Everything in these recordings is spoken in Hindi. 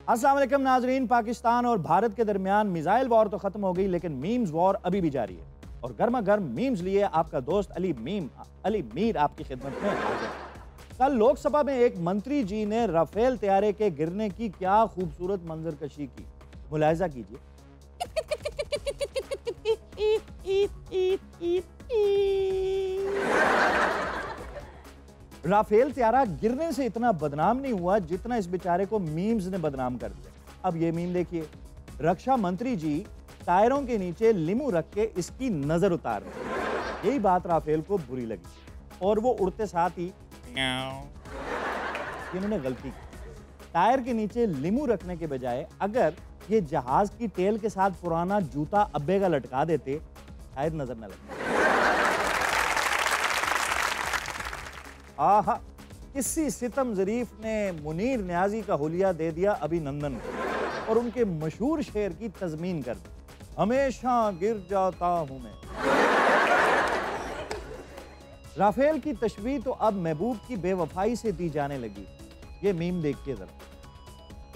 अस्सलाम वालेकुम नाजरीन। पाकिस्तान और भारत के दरमियान मिसाइल वॉर तो खत्म हो गई, लेकिन मीम्स वॉर अभी भी जारी है। और गर्मा गर्म मीम्स लिए आपका दोस्त अली मीर आपकी खिदमत में हाजिर। कल लोकसभा में एक मंत्री जी ने राफेल तैयारे के गिरने की क्या खूबसूरत मंजरकशी की, मुलाहिजा कीजिए। राफेल त्यारा गिरने से इतना बदनाम नहीं हुआ जितना इस बेचारे को मीम्स ने बदनाम कर दिया। अब ये मीम देखिए, रक्षा मंत्री जी टायरों के नीचे लीमू रख के इसकी नजर उतार रहे। यही बात राफेल को बुरी लगी और वो उड़ते साथ ही इन्होंने गलती की। टायर के नीचे लीमू रखने के बजाय अगर ये जहाज की टेल के साथ पुराना जूता अब्बे का लटका देते, शायद नजर न लगती। आहा, किसी सितम ज़रीफ ने मुनीर न्याजी का हुलिया दे दिया अभिनंदन को और उनके मशहूर शेर की तज़मीन कर दी, हमेशा गिर जाता हूं मैं। राफेल की तशबीह तो अब महबूब की बेवफाई से दी जाने लगी। ये मीम देखिए जरा,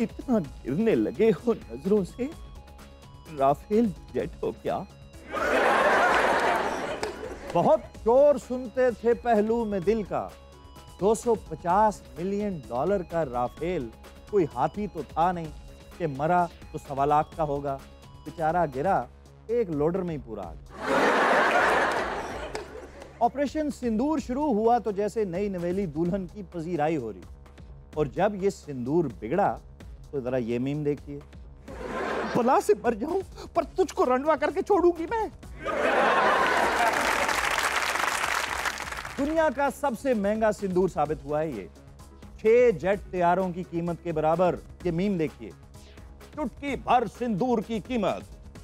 इतना गिरने लगे हो नजरों से, राफेल जेट हो क्या? बहुत शोर सुनते थे पहलू में दिल का, 250 मिलियन डॉलर का राफेल कोई हाथी तो था नहीं कि मरा तो 1.25 लाख का होगा। बेचारा गिरा, एक लोडर में ही पूरा आ गया। ऑपरेशन सिंदूर शुरू हुआ तो जैसे नई नवेली दुल्हन की पजीराई हो रही, और जब ये सिंदूर बिगड़ा तो जरा ये मीम देखिए, भला से मर जाऊं पर तुझको रंडवा करके छोड़ूंगी मैं। दुनिया का सबसे महंगा सिंदूर साबित हुआ है ये, 6 जेट तैयारों की कीमत के बराबर। ये मीम देखिए, चुटकी भर सिंदूर की कीमत,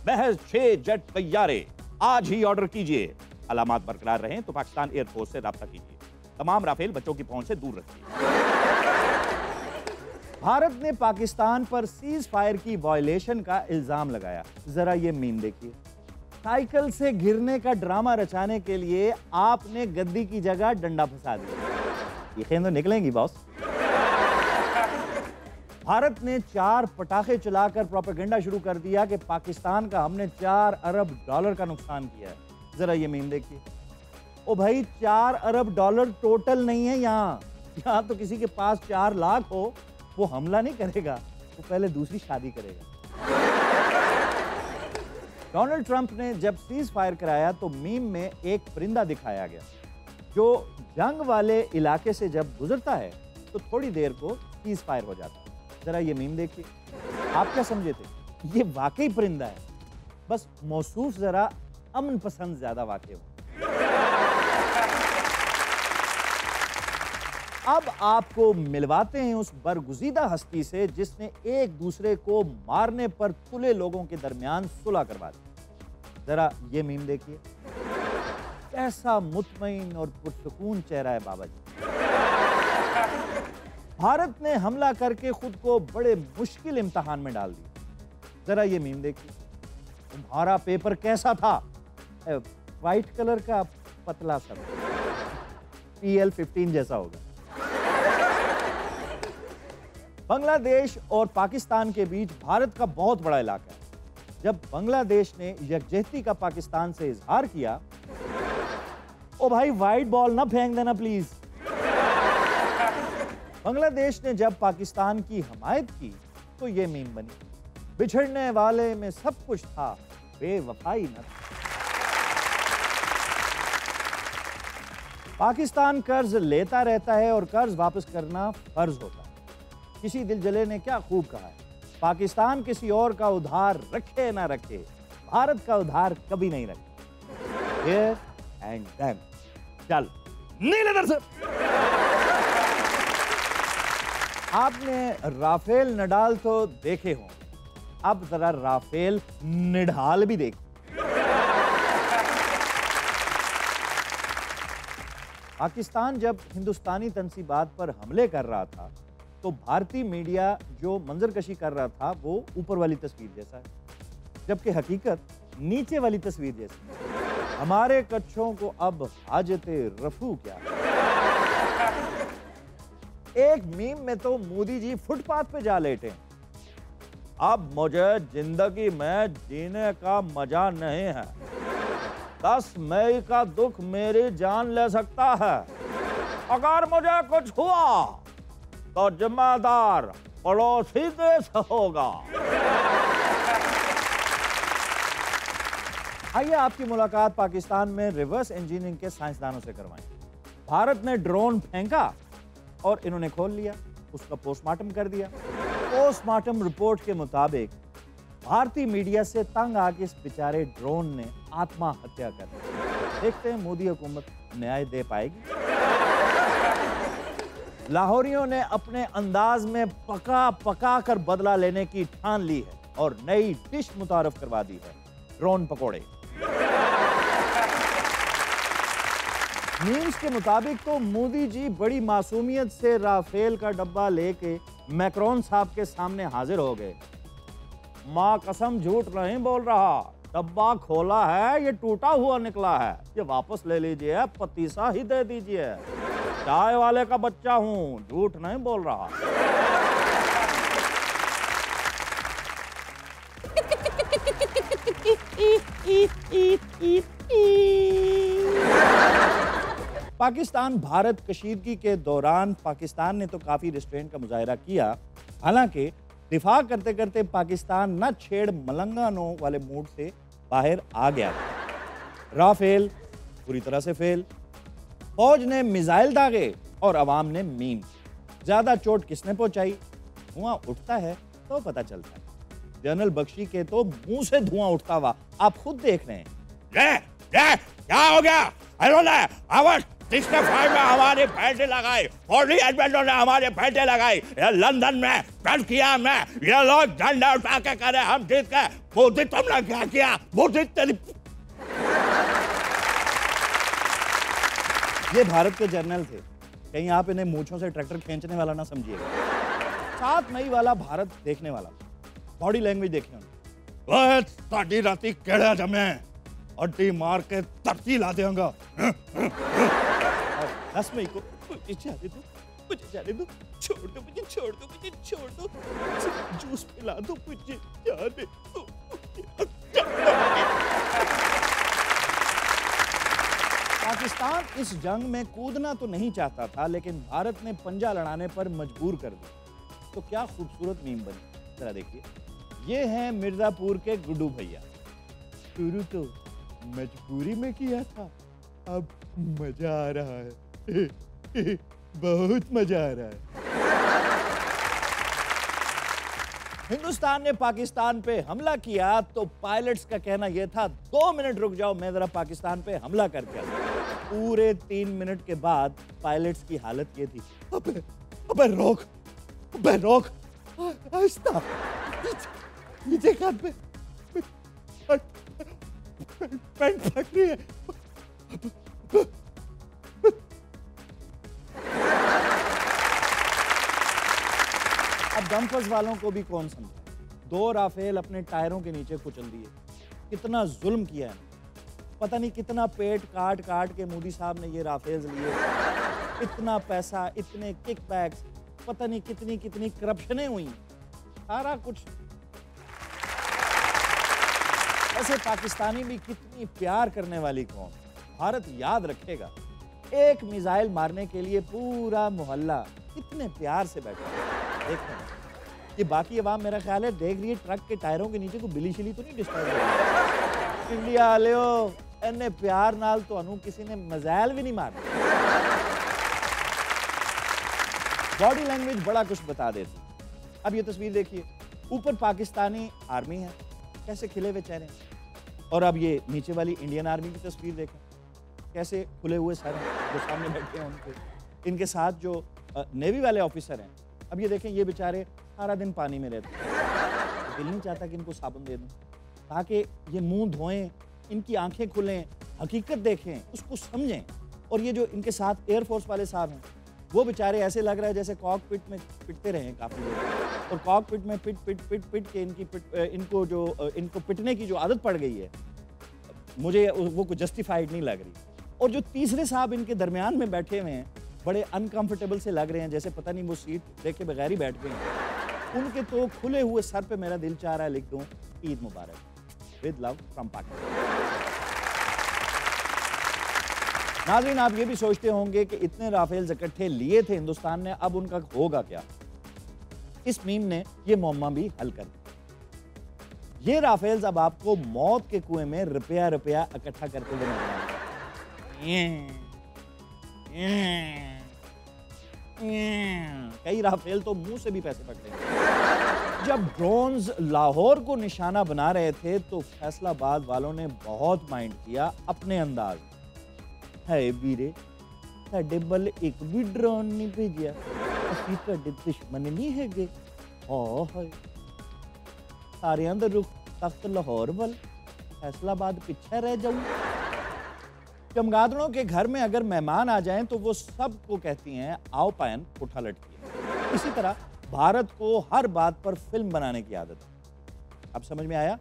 महज 6 जेट तैयारे, आज ही ऑर्डर कीजिए। अलामात बरकरार रहें तो पाकिस्तान एयरफोर्स से राब्ता कीजिए। तमाम राफेल बच्चों की पहुंच से दूर रखिए। भारत ने पाकिस्तान पर सीज फायर की वायलेशन का इल्जाम लगाया। जरा ये मीम देखिए, साइकिल से गिरने का ड्रामा रचाने के लिए आपने गद्दी की जगह डंडा फंसा दिया। ये खेल तो निकलेंगी बॉस। भारत ने 4 पटाखे चलाकर प्रोपेगेंडा शुरू कर दिया कि पाकिस्तान का हमने 4 अरब डॉलर का नुकसान किया है। जरा ये मीम देखिए, ओ भाई 4 अरब डॉलर टोटल नहीं है। यहाँ तो किसी के पास 4 लाख हो, वो हमला नहीं करेगा, वो पहले दूसरी शादी करेगा। डोनाल्ड ट्रंप ने जब सीज फायर कराया तो मीम में एक परिंदा दिखाया गया जो जंग वाले इलाके से जब गुजरता है तो थोड़ी देर को सीज फायर हो जाता है। जरा ये मीम देखिए, आप क्या समझे थे? ये वाकई परिंदा है, बस मौसूफ जरा अमन पसंद ज्यादा वाकई हो। अब आपको मिलवाते हैं उस बरगुज़ीदा हस्ती से जिसने एक दूसरे को मारने पर तुले लोगों के दरमियान सुलह करवा दी। जरा ये मीम देखिए, कैसा मुतमईन और पुरसुकून चेहरा है बाबा जी। भारत ने हमला करके खुद को बड़े मुश्किल इम्तिहान में डाल दिया। जरा ये मीम देखिए, तुम्हारा पेपर कैसा था? व्हाइट कलर का पतला सा, PL-15 जैसा होगा। बांग्लादेश और पाकिस्तान के बीच भारत का बहुत बड़ा इलाका है। जब बांग्लादेश ने यकजहती का पाकिस्तान से इजहार किया, ओ भाई व्हाइट बॉल ना फेंक देना प्लीज। बांग्लादेश ने जब पाकिस्तान की हमायत की तो ये मीम बनी, बिछड़ने वाले में सब कुछ था, बेवफाई न था। पाकिस्तान कर्ज लेता रहता है और कर्ज वापस करना फर्ज होता है। किसी दिलजले ने क्या खूब कहा है, पाकिस्तान किसी और का उधार रखे ना रखे, भारत का उधार कभी नहीं रखे। Here and then। चल नीले दर से। आपने राफेल नडाल तो देखे हों, अब जरा राफेल निढाल भी देखिए। पाकिस्तान जब हिंदुस्तानी तंसीबात पर हमले कर रहा था तो भारतीय मीडिया जो मंजरकशी कर रहा था वो ऊपर वाली तस्वीर जैसा है, जबकि हकीकत नीचे वाली तस्वीर जैसी। हमारे कच्छों को अब हाजते रफू क्या। एक मीम में तो मोदी जी फुटपाथ पे जा लेटे। अब मुझे जिंदगी में जीने का मजा नहीं है। 10 मई का दुख मेरी जान ले सकता है। अगर मुझे कुछ हुआ तो जिम्मेदार पड़ोसी देश होगा। आइए आपकी मुलाकात पाकिस्तान में रिवर्स इंजीनियरिंग के साइंसदानों से करवाएं। भारत ने ड्रोन फेंका और इन्होंने खोल लिया, उसका पोस्टमार्टम कर दिया। पोस्टमार्टम रिपोर्ट के मुताबिक भारतीय मीडिया से तंग आके इस बेचारे ड्रोन ने आत्महत्या कर ली। देखते हैं मोदी हुकूमत न्याय दे पाएगी। लाहौरियों ने अपने अंदाज में पका पका कर बदला लेने की ठान ली है और नई डिश मुतारफ करवा दी है, ड्रोन पकोड़े। मीम्स के मुताबिक तो मोदी जी बड़ी मासूमियत से राफेल का डब्बा लेके मैक्रोन साहब के सामने हाजिर हो गए। मां कसम झूठ नहीं बोल रहा, डब्बा खोला है, ये टूटा हुआ निकला है, ये वापस ले लीजिए, पतीसा ही दे दीजिए। चाय वाले का बच्चा हूं, झूठ नहीं बोल रहा। पाकिस्तान भारत कशीदगी के दौरान पाकिस्तान ने तो काफी रिस्ट्रेंट का मुजाहरा किया। हालांकि दिफा करते करते पाकिस्तान न छेड़ मलंगानो वाले मूड से बाहर आ गया। राफेल पूरी तरह से फेल, फौज ने मिसाइल दागे और अवाम ने मीम। ज्यादा चोट किसने पहुंचाई? धुआं उठता है तो पता चलता है। जनरल बख्शी के तो मुंह से धुआं उठता हुआ आप खुद देख रहे हैं। क्या हो गया? आवाज 65 में हमारे फैटे लगाए, 48 ने हमारे फैटे लगाए, लंदन में कल किया मैं, ये लोग झंडा उठा के करे हम जीत गए। मोदी तुमने क्या किया? मोदी तेरी। ये भारत के जर्नल थे, कहीं आप इन्हें मूंछों से ट्रैक्टर खींचने वाला ना समझिएगा। 7 मई वाला भारत देखने वाला, बॉडी लैंग्वेज देखिए उन्हें। साड़ी राती केड़ा जमे अड्डी मार के तरती ला देंगा। 10 मई को मुझे जाने दो, मुझे जाने दो, छोड़ दो मुझे, छोड़ दो मुझे, छोड़ दो, जूस पिला दो मुझे, जाने दो। पाकिस्तान इस जंग में कूदना तो नहीं चाहता था, लेकिन भारत ने पंजा लड़ाने पर मजबूर कर दिया। तो क्या खूबसूरत मीम बनी, जरा देखिए। ये हैं मिर्जापुर के गुड्डू भैया। शुरू तो मजबूरी में किया था, अब मजा आ रहा है। बहुत मजा आ रहा है। हिंदुस्तान ने पाकिस्तान पे हमला किया तो पायलट्स का कहना यह था 2 मिनट रुक जाओ, मैं जरा पाकिस्तान पे हमला करके आता। पूरे 3 मिनट के बाद पायलट्स की हालत ये थी, अबे रोक, अबे रोक, आहिस्ता, नीचे कान पे पैंट फट रही है। अब दमकस वालों को भी कौन समझे। 2 राफेल अपने टायरों के नीचे कुचल दिए। कितना जुल्म किया है, पता नहीं कितना पेट काट काट के मोदी साहब ने ये राफेल लिए। इतना पैसा, इतने किकबैक्स, पता नहीं कितनी कितनी करप्शनें हुई, सारा कुछ। ऐसे पाकिस्तानी भी कितनी प्यार करने वाली कौम, भारत याद रखेगा। एक मिसाइल मारने के लिए पूरा मोहल्ला कितने प्यार से बैठा। देखो ये बाकी अवाम मेरा ख्याल है देख रही है ट्रक के टायरों के नीचे को बिली शिली तो नहीं डिस्टर्ब हो रही। इंडिया वालियो इन्ने प्यार नाल तो किसी ने मिसाइल भी नहीं मारा। बॉडी लैंग्वेज बड़ा कुछ बता देती। अब ये तस्वीर देखिए, ऊपर पाकिस्तानी आर्मी है, कैसे खिले हुए चेहरे, और अब ये नीचे वाली इंडियन आर्मी की तस्वीर देखें, कैसे खुले हुए सर हैं जो सामने बैठे हैं उनके। इनके साथ जो नेवी वाले ऑफिसर हैं, अब ये देखें, ये बेचारे सारा दिन पानी में रहते हैं। दिल नहीं चाहता कि इनको साबुन दे दूं ताकि ये मुंह धोएं, इनकी आंखें खुलें, हकीकत देखें, उसको समझें। और ये जो इनके साथ एयरफोर्स वाले साहब हैं, वो बेचारे ऐसे लग रहा है जैसे कॉकपिट में पिटते रहे काफ़ी लोग, और कॉकपिट में पिट पिट पिट पिट के इनको पिटने की जो आदत पड़ गई है, मुझे वो कुछ जस्टिफाइड नहीं लग रही। और जो तीसरे साहब इनके दरमियान में बैठे हुए हैं, बड़े अनकंफर्टेबल से लग रहे हैं, जैसे पता नहीं वो सीट देख के बगैर ही बैठ गए हैं। उनके तो खुले हुए सर पे मेरा दिल चाह रहा है लिख दूं ईद मुबारक, विद लव फ्रॉम पाकिस्तान। नाज़रीन, आप ये भी सोचते होंगे कि इतने राफेल्स इकट्ठे लिए थे हिंदुस्तान ने, अब उनका होगा क्या? इस मीम ने ये मुअम्मा भी हल कर दिया। ये राफेल्स अब आपको मौत के कुएं में रुपया रुपया इकट्ठा करते हुए नजर आएंगे। कई राफेल तो मुंह से भी पैसे पकड़े हैं। जब ड्रोन्स लाहौर को निशाना बना रहे थे तो फैसलाबाद वालों ने बहुत माइंड किया अपने अंदाज। है वीरे, साडे बल एक भी ड्रोन नहीं भेजिया, ਅਸੀਂ ਤੁਹਾਡੇ दुश्मन नहीं हैगे। हाय सारियां दा रुख तख्त लाहौर वाल, फैसलाबाद पीछे रह जाऊं। चमगादड़ों के घर में अगर मेहमान आ जाएं तो वो सबको कहती हैं आओ पायन उठा लटकिए। इसी तरह भारत को हर बात पर फिल्म बनाने की आदत है। अब समझ में आया?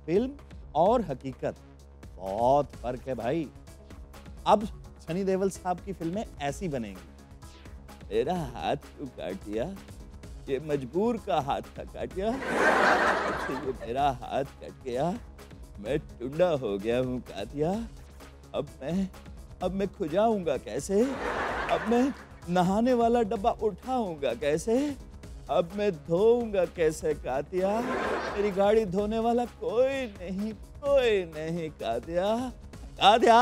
फिल्म और हकीकत बहुत फर्क है भाई। अब सनी देओल साहब की फिल्में ऐसी बनेंगी। मेरा हाथ क्यों काट दिया? ये मजबूर का हाथ था काटिया। अच्छा ये मेरा हाथ कट गया, मैं टुंडा हो गया हूँ कातिया। अब मैं खुजाऊंगा कैसे? अब मैं नहाने वाला डब्बा उठाऊंगा कैसे? अब मैं धोऊंगा कैसे कातिया? मेरी गाड़ी धोने वाला कोई नहीं कातिया। कातिया।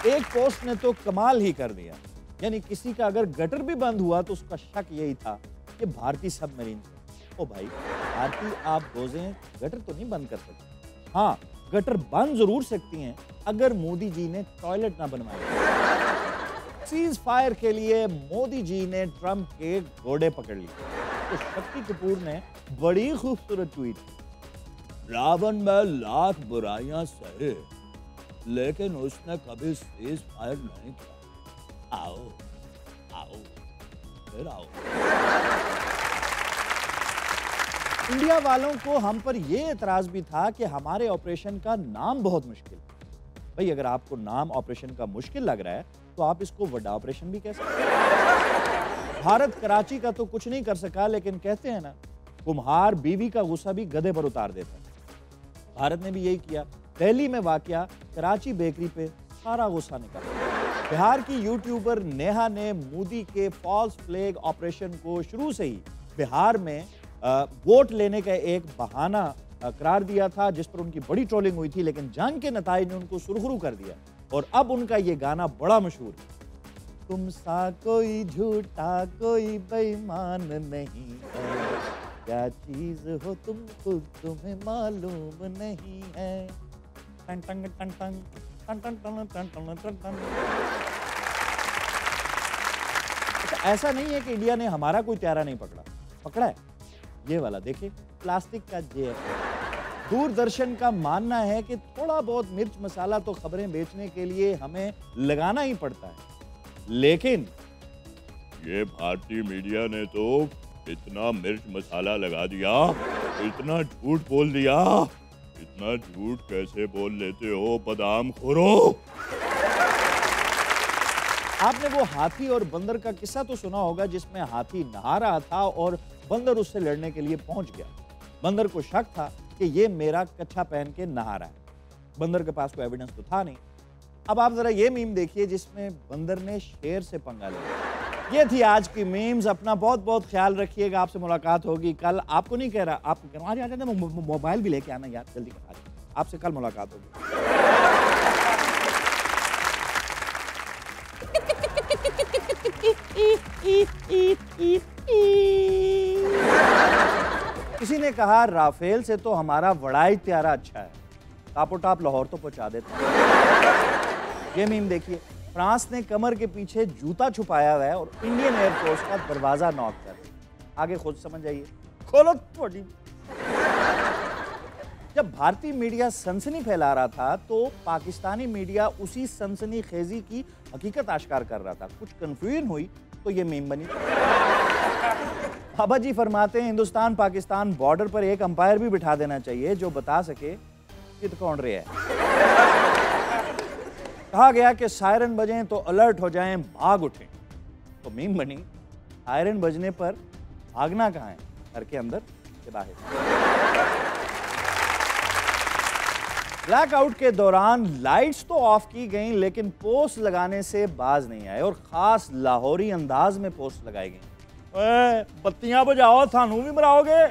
एक पोस्ट ने तो कमाल ही कर दिया, यानी किसी का अगर गटर भी बंद हुआ तो उसका शक यही था कि भारतीय सबमरीन से। ओ भाई, भारतीय आप गोज़ें गटर तो नहीं बंद कर सकते। हाँ, गटर बंद जरूर सकती हैं अगर मोदी जी ने टॉयलेट ना बनवाए। सीज फायर के लिए मोदी जी ने ट्रंप के घोड़े पकड़ लिए। तो शक्ति कपूर ने बड़ी खूबसूरत ट्वीट, रावण में लाख बुराइयां सहे लेकिन उसने कभी सीज फायर नहीं किया। आओ आओ फिर आओ। इंडिया वालों को हम पर यह एतराज भी था कि हमारे ऑपरेशन का नाम बहुत मुश्किल। भाई अगर आपको नाम ऑपरेशन का मुश्किल लग रहा है तो आप इसको बड़ा ऑपरेशन भी कह सकते हैं। भारत कराची का तो कुछ नहीं कर सका, लेकिन कहते हैं ना कुम्हार बीवी का गुस्सा भी गधे पर उतार देता है। भारत ने भी यही किया। दिल्ली में वाकया कराची बेकरी पे सारा गुस्सा निकाला। बिहार की यूट्यूबर नेहा ने मोदी के फॉल्स फ्लैग ऑपरेशन को शुरू से ही बिहार में वोट लेने का एक बहाना करार दिया था, जिस पर उनकी बड़ी ट्रोलिंग हुई थी, लेकिन जंग के नताइज ने उनको सुरखरू कर दिया और अब उनका ये गाना बड़ा मशहूर है। तुम सा कोई झूठा कोई बेईमान नहीं है, क्या चीज हो तुम खुद तुम्हें मालूम नहीं है। टन टन टन टन टन टन टन टन टन टन टन। अच्छा, ऐसा नहीं है कि इंडिया ने हमारा कोई त्यारा नहीं पकड़ा है। ये वाला देखिए, प्लास्टिक का जेब। दूरदर्शन का मानना है कि थोड़ा बहुत मिर्च मसाला तो खबरें बेचने के लिए हमें लगाना ही पड़ता है, लेकिन ये भारतीय मीडिया ने तो इतना मिर्च मसाला लगा दिया, इतना झूठ बोल दिया। इतना झूठ कैसे बोल लेते हो बादाम खोरो? आपने वो हाथी और बंदर का किस्सा तो सुना होगा, जिसमें हाथी नहा रहा था और बंदर उससे लड़ने के लिए पहुंच गया। बंदर को शक था कि ये मेरा कच्छा पहन के नहा रहा है। बंदर के पास कोई एविडेंस तो था नहीं। अब आप जरा ये मीम देखिए जिसमें बंदर ने शेर से पंगा लिया। ये थी आज की मीम्स। अपना बहुत बहुत ख्याल रखिएगा। आपसे मुलाकात होगी कल। आपको नहीं कह रहा, आपको आ जाते मोबाइल भी लेके आना यार, जल्दी आ जाए। आपसे कल मुलाकात होगी। किसी ने कहा राफेल से तो हमारा बड़ा ही त्यारा अच्छा है, टापो टाप लाहौर तो पहुंचा देता। ये मीम देखिए, फ्रांस ने कमर के पीछे जूता छुपाया हुआ है और इंडियन एयरफोर्स का दरवाजा नॉक कर। आगे खुद समझ आइए, खोलो थोड़ी। जब भारतीय मीडिया सनसनी फैला रहा था तो पाकिस्तानी मीडिया उसी सनसनी खेजी की हकीकत आश्कार कर रहा था। कुछ कंफ्यूजन हुई तो ये मीम बनी। बाबा जी फरमाते हैं हिंदुस्तान पाकिस्तान बॉर्डर पर एक अंपायर भी बिठा देना चाहिए जो बता सके कि कौन रहा है। कहा गया कि सायरन बजें तो अलर्ट हो जाएं, भाग उठें। तो मीम बनी, सायरन बजने पर भागना कहाँ है, घर के अंदर के बाहर। ब्लैकआउट के दौरान लाइट्स तो ऑफ की गईं, लेकिन पोस्ट लगाने से बाज नहीं आए और खास लाहौरी अंदाज में पोस्ट लगाई गई। बत्तियां बुझाओ, थानू भी मराओगे।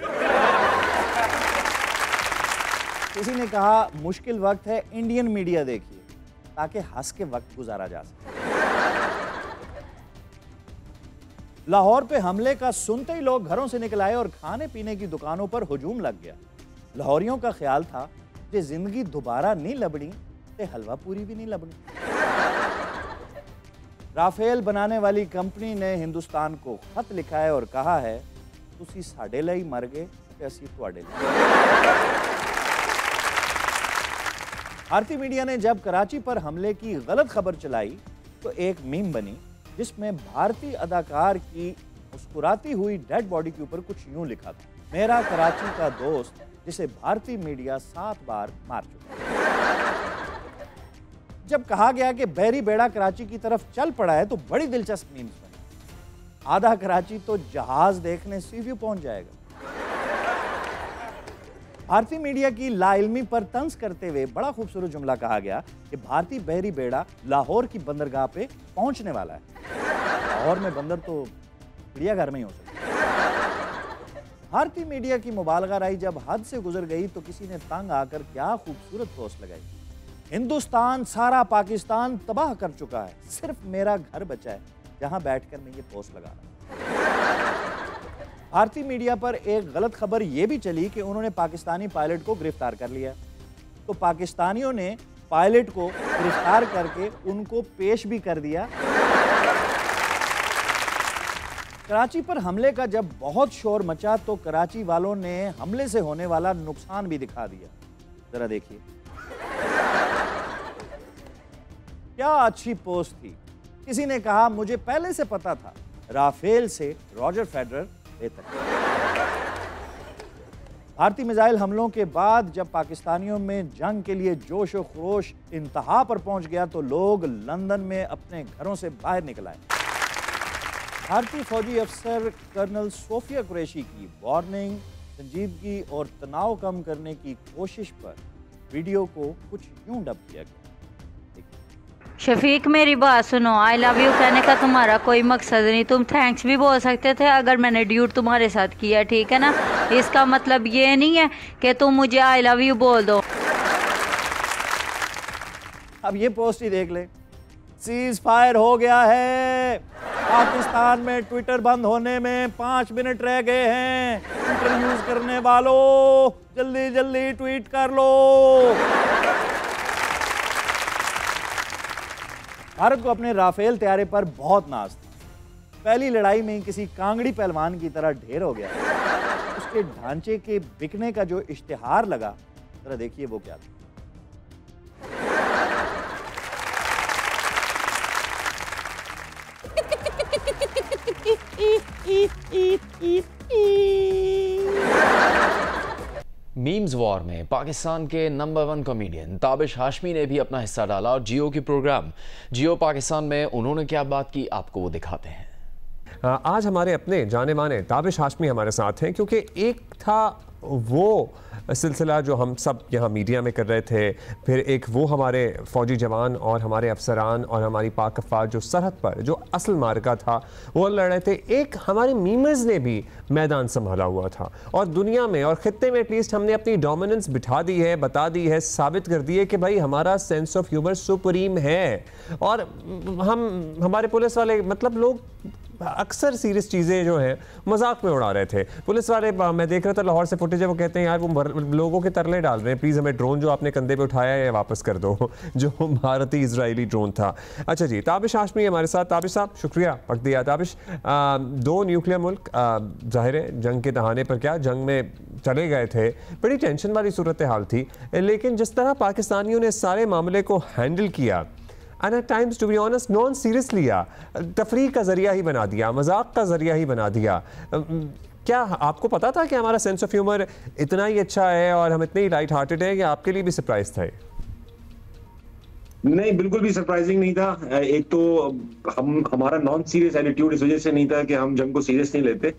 किसी ने कहा मुश्किल वक्त है, इंडियन मीडिया देखिए ताकि हंस के वक्त गुजारा जा सके। लाहौर पे हमले का सुनते ही लोग घरों से निकल आए और खाने पीने की दुकानों पर हुजूम लग गया। लाहौरियों का ख्याल था कि जिंदगी दोबारा नहीं लबड़ी ते हलवा पूरी भी नहीं लबड़ी। राफेल बनाने वाली कंपनी ने हिंदुस्तान को खत लिखा है और कहा है, तुसी साडे लई मर गए ते असी तुहाडे लई। भारतीय मीडिया ने जब कराची पर हमले की गलत खबर चलाई तो एक मीम बनी जिसमें भारतीय अदाकार की मुस्कुराती हुई डेड बॉडी के ऊपर कुछ यूं लिखा था, मेरा कराची का दोस्त जिसे भारतीय मीडिया 7 बार मार चुका। जब कहा गया कि बैरी बेड़ा कराची की तरफ चल पड़ा है तो बड़ी दिलचस्प मीम्स बनी। आधा कराची तो जहाज देखने सी व्यू पहुंच जाएगा। भारतीय मीडिया की लाइल्मी पर तंज करते हुए बड़ा खूबसूरत जुमला कहा गया कि भारतीय बहरी बेड़ा लाहौर की बंदरगाह पे पहुंचने वाला है। लाहौर में बंदर तो चिड़ियाघर में ही हो सकता है। भारतीय मीडिया की मुबालगाराई जब हद से गुजर गई तो किसी ने तंग आकर क्या खूबसूरत पोस्ट लगाई, हिंदुस्तान सारा पाकिस्तान तबाह कर चुका है, सिर्फ मेरा घर बचा है जहां बैठकर मैं ये पोस्ट लगा रहा हूं। भारतीय मीडिया पर एक गलत खबर यह भी चली कि उन्होंने पाकिस्तानी पायलट को गिरफ्तार कर लिया। तो पाकिस्तानियों ने पायलट को गिरफ्तार करके उनको पेश भी कर दिया। कराची पर हमले का जब बहुत शोर मचा तो कराची वालों ने हमले से होने वाला नुकसान भी दिखा दिया। जरा देखिए, क्या अच्छी पोस्ट थी। किसी ने कहा, मुझे पहले से पता था राफेल से रॉजर फेडरर बेहतर। भारतीय मिसाइल हमलों के बाद जब पाकिस्तानियों में जंग के लिए जोश और खरोश इंतहा पर पहुंच गया तो लोग लंदन में अपने घरों से बाहर निकल आए। भारतीय फौजी अफसर कर्नल सोफिया कुरैशी की वार्निंग, संजीदगी और तनाव कम करने की कोशिश पर वीडियो को कुछ यूं डब किया गया। शफीक, मेरी बात सुनो, आई लव यू कहने का तुम्हारा कोई मकसद नहीं। तुम थैंक्स भी बोल सकते थे अगर मैंने ड्यूट तुम्हारे साथ किया, ठीक है ना। इसका मतलब ये नहीं है कि तुम मुझे आई लव यू बोल दो। अब ये पोस्ट ही देख ले, सीज फायर हो गया है। पाकिस्तान में ट्विटर बंद होने में 5 मिनट रह गए हैं। ट्विटर यूज करने वालों जल्दी जल्दी ट्वीट कर लो। भारत को अपने राफेल तैयारे पर बहुत नाज था। पहली लड़ाई में ही किसी कांगड़ी पहलवान की तरह ढेर हो गया। उसके ढांचे के बिकने का जो इश्तिहार लगा, जरा देखिए वो क्या था। मीम्स वॉर में पाकिस्तान के नंबर 1 कॉमेडियन ताबिश हाशमी ने भी अपना हिस्सा डाला और जियो के प्रोग्राम जियो पाकिस्तान में उन्होंने क्या बात की, आपको वो दिखाते हैं। आज हमारे अपने जाने माने ताबिश हाशमी हमारे साथ हैं, क्योंकि एक था वो सिलसिला जो हम सब यहाँ मीडिया में कर रहे थे, फिर एक वो हमारे फ़ौजी जवान और हमारे अफसरान और हमारी पाक अफवाज जो सरहद पर जो असल मार्का था वो लड़ रहे थे। एक हमारे मीमर्स ने भी मैदान संभाला हुआ था और दुनिया में और ख़ित्ते में एटलीस्ट हमने अपनी डोमिनेंस बिठा दी है, बता दी है, साबित कर दी है कि भाई हमारा सेंस ऑफ ह्यूमर सुप्रीम है। और हमारे पुलिस वाले, मतलब लोग अक्सर सीरियस चीज़ें जो हैं मजाक में उड़ा रहे थे। पुलिस वाले, मैं देख रहा था लाहौर से फुटेज है, वो कहते हैं यार वो लोगों के तरले डाल रहे हैं, प्लीज़ हमें ड्रोन जो आपने कंधे पे उठाया है वापस कर दो, जो भारतीय इजरायली ड्रोन था। अच्छा जी, ताबिश हाशमी हमारे साथ। ताबिश साहब शुक्रिया, वक्त दिया। ताबिश, 2 न्यूक्लियर मुल्क जाहिर है जंग के दहाने पर क्या जंग में चले गए थे, बड़ी टेंशन वाली सूरत हाल थी, लेकिन जिस तरह पाकिस्तानियों ने सारे मामले को हैंडल किया and at times to be honest non serious लिया, तफरीह का ज़रिया ही बना दिया, मजाक का ज़रिया ही बना दिया। क्या आपको पता था कि हमारा सेंस ऑफ ह्यूमर इतना ही अच्छा है और हम इतने ही लाइट हार्टेड हैं, कि आपके लिए भी सरप्राइज था? नहीं, बिल्कुल भी सरप्राइजिंग नहीं था। एक तो हमारा नॉन सीरियस एटीट्यूड इस वजह से नहीं था कि हम जंग को सीरियस नहीं लेते,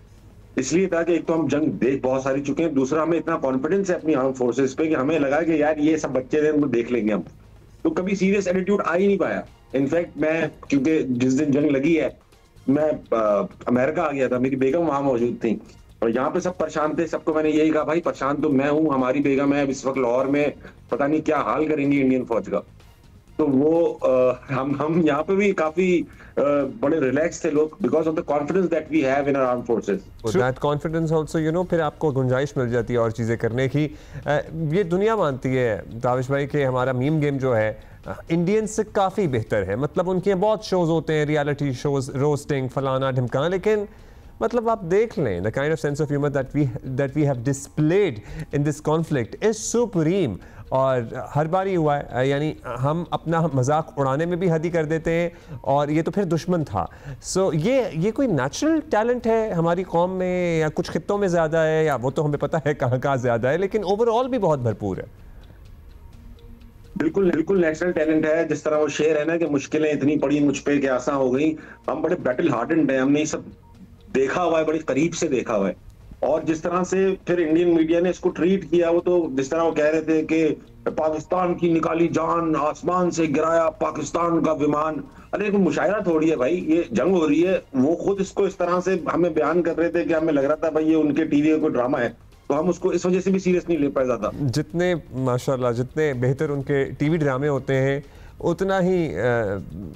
इसलिए था कि एक तो हम जंग देख बहुत सारी चुके हैं, दूसरा हमें इतना कॉन्फिडेंस है अपनी आर्म फोर्सेस पे कि हमें लगा कि यार ये सब बच्चे थे, उनको देख लेंगे हम। तो कभी सीरियस एटीट्यूड आ ही नहीं पाया। इनफैक्ट मैं, क्योंकि जिस दिन जंग लगी है मैं अमेरिका आ गया था, मेरी बेगम वहां मौजूद थी और यहाँ पे सब परेशान थे। सबको मैंने यही कहा, भाई परेशान तो मैं हूँ, हमारी बेगम है इस वक्त लाहौर में, पता नहीं क्या हाल करेंगी इंडियन फौज का। तो वो हम यहाँ पे भी काफी बड़े रिलैक्स थे लोग, because of the confidence that we have in our armed forces. That confidence also, you know, फिर आपको गुंजाइश मिल जाती है और चीज़ें करने की। ये दुनिया मानती है ताबिश भाई कि हमारा मीम गेम जो है इंडियन से काफ़ी बेहतर है। मतलब उनके बहुत शोज होते हैं, रियलिटी शोज, रोस्टिंग, फलाना ढिमकाना, लेकिन मतलब आप देख लें the kind of sense of humour that we have displayed in this conflict is supreme. और हर बार ही हुआ है, यानी हम अपना मजाक उड़ाने में भी हद ही कर देते हैं और ये तो फिर दुश्मन था। सो ये कोई नेचुरल टैलेंट है हमारी कौम में या कुछ खित्तों में ज़्यादा है, या वो तो हमें पता है कहाँ कहाँ ज़्यादा है, लेकिन ओवरऑल भी बहुत भरपूर है। बिल्कुल बिल्कुल नेचुरल टैलेंट है। जिस तरह वो शेर है ना कि मुश्किलें इतनी पड़ी मुझ पे कि आसान हो गई, हम बड़े बैटल हार्डेंड हैं, हमने ये सब देखा हुआ है, बड़ी करीब से देखा हुआ है। और जिस तरह से फिर इंडियन मीडिया ने इसको ट्रीट किया, वो तो जिस तरह वो कह रहे थे कि पाकिस्तान की निकाली जान, आसमान से गिराया पाकिस्तान का विमान। अरे कोई मुशायरा थोड़ी है भाई, ये जंग हो रही है। वो खुद इसको इस तरह से हमें बयान कर रहे थे कि हमें लग रहा था भाई ये उनके टीवी का कोई ड्रामा है, तो हम उसको इस वजह से भी सीरियस नहीं ले पाए ज्यादा। जितने माशाल्लाह जितने बेहतर उनके टीवी ड्रामे होते हैं उतना ही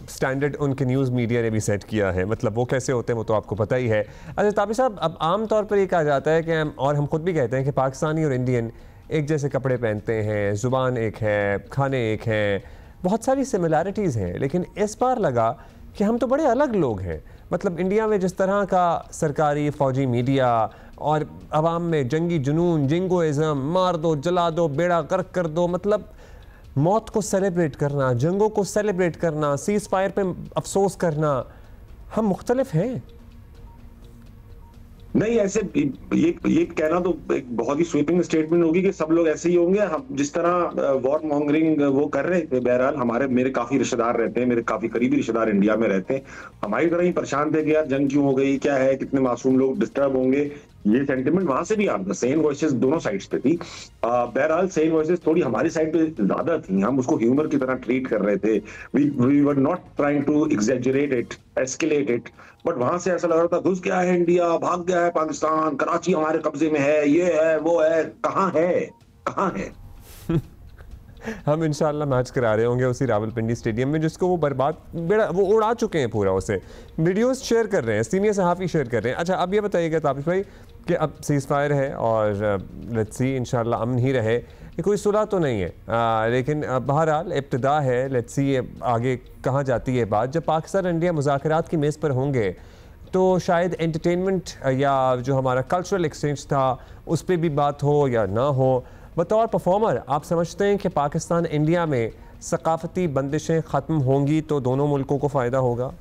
स्टैंडर्ड उनके न्यूज़ मीडिया ने भी सेट किया है। मतलब वो कैसे होते हैं वो तो आपको पता ही है। अच्छा ताबिश साहब, अब आम तौर पर ये कहा जाता है कि और हम खुद भी कहते हैं कि पाकिस्तानी और इंडियन एक जैसे कपड़े पहनते हैं, ज़ुबान एक है, खाने एक हैं, बहुत सारी सिमिलैरिटीज़ हैं, लेकिन इस बार लगा कि हम तो बड़े अलग लोग हैं। मतलब इंडिया में जिस तरह का सरकारी फ़ौजी मीडिया और आवाम में जंगी जुनून, जिंगोइज़म, मार दो, जला दो, बेड़ा गर्क कर दो, मतलब मौत को सेलिब्रेट करना, जंगों को सेलिब्रेट करना, सीज़ फायर पे अफसोस करना, हम मुख्तलिफ हैं। नहीं, ऐसे ये कहना तो एक बहुत ही स्वीपिंग स्टेटमेंट होगी कि सब लोग ऐसे ही होंगे। हम जिस तरह वॉर मॉन्गरिंग वो कर रहे थे, बहरहाल मेरे काफी रिश्तेदार रहते हैं, मेरे काफी करीबी रिश्तेदार इंडिया में रहते हैं, हमारी तरह ही परेशान थे कि यार जंग क्यों हो गई, क्या है, कितने मासूम लोग डिस्टर्ब होंगे। ये सेंटिमेंट वहां से भी आता था, सेन वॉइसेस दोनों साइड्स पे थी। बहरहाल सेन वॉइसेस थोड़ी हमारी साइड पे ज्यादा थी, हम उसको ह्यूमर की तरह ट्रीट कर रहे थे। We were not trying to exaggerate it, escalate it, but वहां से ऐसा लग रहा था घुस गया है इंडिया, भाग गया है पाकिस्तान, कराची हमारे कब्जे में है, ये है वो है। कहाँ है, कहाँ है? हम इंशाल्लाह मैच करा रहे होंगे उसी रावलपिंडी स्टेडियम में जिसको वो बर्बाद वो उड़ा चुके हैं पूरा। उसे वीडियोस शेयर कर रहे हैं, सीनियर सहाफ़ी शेयर कर रहे हैं। अच्छा, अब ये बताइएगा ताबिश भाई कि अब सीज़ फायर है और लेट्स सी इंशाल्लाह अमन ही रहे, ये कोई सुलह तो नहीं है, लेकिन बहरहाल इब्तिदा है। लेट्स सी आगे कहाँ जाती है बात। जब पाकिस्तान और इंडिया मुज़ाकरात की मेज़ पर होंगे तो शायद एंटरटेनमेंट या जो हमारा कल्चरल एक्सचेंज था उस पर भी बात हो या ना हो। बतौर परफॉर्मर आप समझते हैं कि पाकिस्तान इंडिया में सकाफती बंदिशें ख़त्म होंगी तो दोनों मुल्कों को फ़ायदा होगा?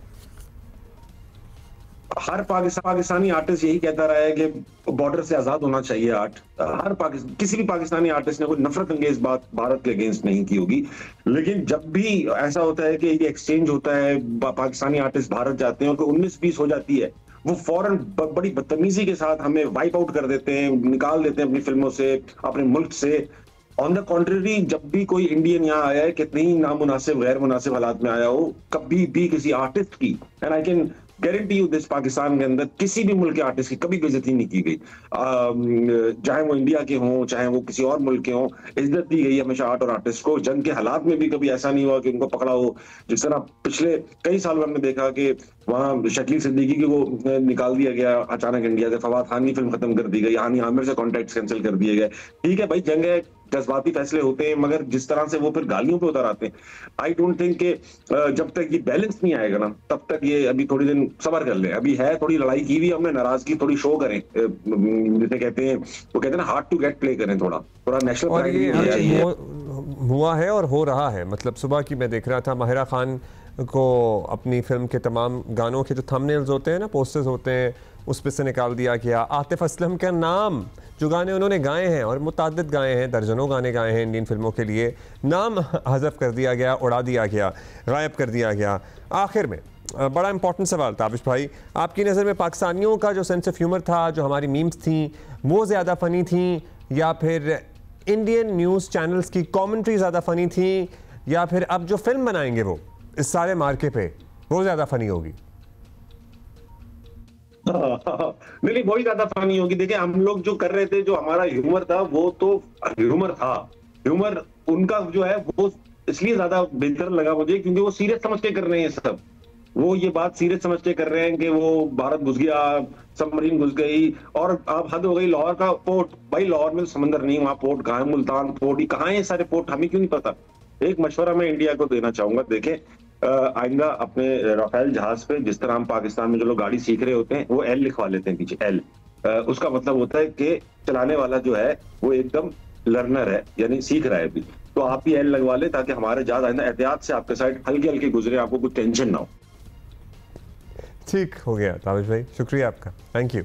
हर पाकिस्तानी आर्टिस्ट यही कहता रहा है कि बॉर्डर से आजाद होना चाहिए आर्ट। किसी भी पाकिस्तानी आर्टिस्ट ने कोई नफरत अंगेज बात भारत के अगेंस्ट नहीं की होगी, लेकिन जब भी ऐसा होता है कि ये एक्सचेंज होता है, पाकिस्तानी आर्टिस्ट भारत जाते हैं और 19-20 हो जाती है, वो फौरन बड़ी बदतमीजी के साथ हमें वाइप आउट कर देते हैं, निकाल देते हैं अपनी फिल्मों से, अपने मुल्क से। ऑन द कॉन्ट्ररी, जब भी कोई इंडियन यहाँ आया है, कितनी ही नामुनासिब गैर मुनासिब हालात में आया हो, कभी भी किसी आर्टिस्ट की, and I can guarantee you this, Pakistan के अंदर किसी भी मुल्क के आर्टिस्ट की कभी बेइज्जती नहीं की गई। चाहे वो इंडिया के हों, चाहे वो किसी और मुल्क के हों, इज्जत दी गई हमेशा आर्ट और आर्टिस्ट को। जंग के हालात में भी कभी ऐसा नहीं हुआ कि उनको पकड़ा हो। जिस तरह पिछले कई साल में हमने देखा कि वहाँ शकील सिद्दीकी की वो निकाल दिया गया अचानक इंडिया से, फवाद खान की फिल्म खत्म कर दी गई, हानी आमिर से कॉन्ट्रैक्ट कैंसिल कर दिए गए। ठीक है भाई, जंग है, जज्बाती फैसले होते हैं, मगर जिस तरह से वो फिर गालियों पे उतर आते हैं, आई डोंट थिंक कि जब तक ये बैलेंस नहीं आएगा ना तब तक ये, अभी थोड़ी दिन सब्र कर लें। अभी है थोड़ी लड़ाई की हुई, हमने नाराजगी थोड़ी शो करें, जिसे कहते हैं, वो कहते हैं ना, हार्ड टू गेट प्ले करें, थोड़ा नेशनल प्राइड हुआ है और हो रहा है। मतलब सुबह की मैं देख रहा था, माहिरा खान को अपनी फिल्म के तमाम गानों के जो थंबनेल्स होते हैं ना, पोस्टर्स होते हैं, उस पर से निकाल दिया गया। आतिफ असलम का नाम, जो गाने उन्होंने गाए हैं और मुताद्दिद गाए हैं, दर्जनों गाने गाए हैं इंडियन फिल्मों के लिए, नाम हज़फ कर दिया गया, उड़ा दिया गया, गायब कर दिया गया। आखिर में बड़ा इंपॉर्टेंट सवाल ताबिश भाई, आपकी नज़र में पाकिस्तानियों का जो सेंस ऑफ ह्यूमर था, जो हमारी मीम्स थी, वो ज़्यादा फ़नी थी या फिर इंडियन न्यूज़ चैनल्स की कमेंट्री ज़्यादा फ़नी थी, या फिर अब जो फिल्म बनाएंगे वो इस सारे मार्के पे वो ज़्यादा फ़नी होगी? नहीं, वही ज्यादा फनी होगी। देखिए, हम लोग जो कर रहे थे, जो हमारा ह्यूमर था, वो तो ह्यूमर था। ह्यूमर उनका जो है वो इसलिए ज्यादा बेहतर लगा मुझे क्योंकि वो सीरियस समझ के कर रहे हैं सब। वो ये बात सीरियस समझ के कर रहे हैं कि वो भारत घुस गया, सबमरीन घुस गई और अब हद हो गई। लाहौर का पोर्ट, भाई लाहौर में समंदर नहीं, वहां पोर्ट कहाँ है? मुल्तान पोर्ट ही कहाँ है? ये सारे पोर्ट हमें क्यों नहीं पता? एक मशवरा मैं इंडिया को देना चाहूंगा, देखें आइंदा अपने राफेल जहाज पे, जिस तरह हम पाकिस्तान में जो लोग गाड़ी सीख रहे होते हैं वो एल लिखवा लेते हैं पीछे, एल। उसका मतलब होता है कि चलाने वाला जो है वो एकदम लर्नर है, यानी सीख रहा है अभी। तो आप भी एल लगवा ले ताकि हमारे जहाज आइंदा एहतियात से आपके साइड हल्के हल्के गुजरे, आपको कुछ टेंशन ना हो। ठीक हो गया ताबिश भाई, शुक्रिया आपका, थैंक यू।